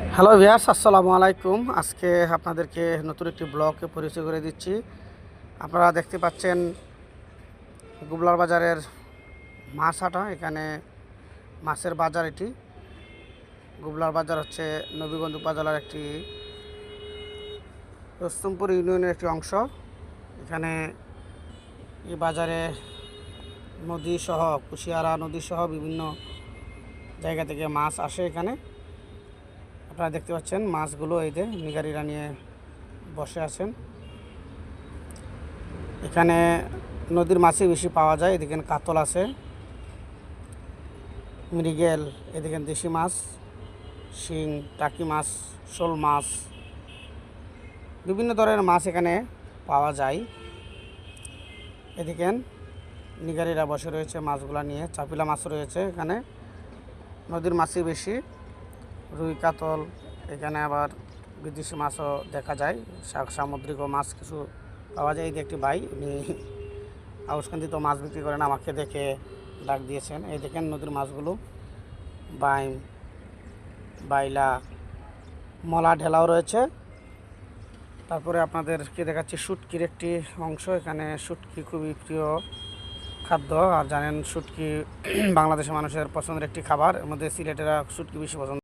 Hello viewers, আসসালামু আলাইকুম। আজকে আপনাদেরকে নতুন একটি ব্লগে পরিচয় করে দিচ্ছি। আপনারা দেখতে পাচ্ছেন গুবলার বাজারের মাছ হাটা। এখানে মাছের বাজার এটি। গুবলার বাজার হচ্ছে নবীগঞ্জ উপজেলার একটি রস্তমপুর ইউনিয়নের একটি অংশ। এখানে এই বাজারে নদী সহ কুশিয়ারা নদী সহ বিভিন্ন জায়গা থেকে মাছ আসে এখানে। আপনারা দেখতে পাচ্ছেন মাছগুলো এই যে নিগারিরা নিয়ে বসে আছেন। এখানে নদীর মাছই বেশি পাওয়া যায়। এদিকে কাতল আছে, মৃগেল, এদিকে দেশি মাছ, শিং, টাকি মাছ, শোল মাছ, বিভিন্ন ধরনের মাছ এখানে পাওয়া যায়। এদিকে নিগারিরা বসে রয়েছে মাছগুলা নিয়ে। চাপিলা মাছ রয়েছে এখানে। নদীর মাছই বেশি, রুই, কাতল, এখানে আবার বিদেশি মাছও দেখা যায়, সামুদ্রিক মাছ কিছু পাওয়া যায়। এই যে একটি ভাই, উনি আউসকান্দিতে মাছ বিক্রি করেন, আমাকে দেখে ডাক দিয়েছেন। এই দেখেন নদীর মাছগুলো, বাইম, বাইলা, মলা, ঢেলাও রয়েছে। তারপরে আপনাদেরকে দেখাচ্ছি শুটকির একটি অংশ। এখানে শুটকি খুবই প্রিয় খাদ্য, আর জানেন শুটকি বাংলাদেশের মানুষের পছন্দের একটি খাবার। এর মধ্যে সিলেটেরা শুটকি বেশি পছন্দ।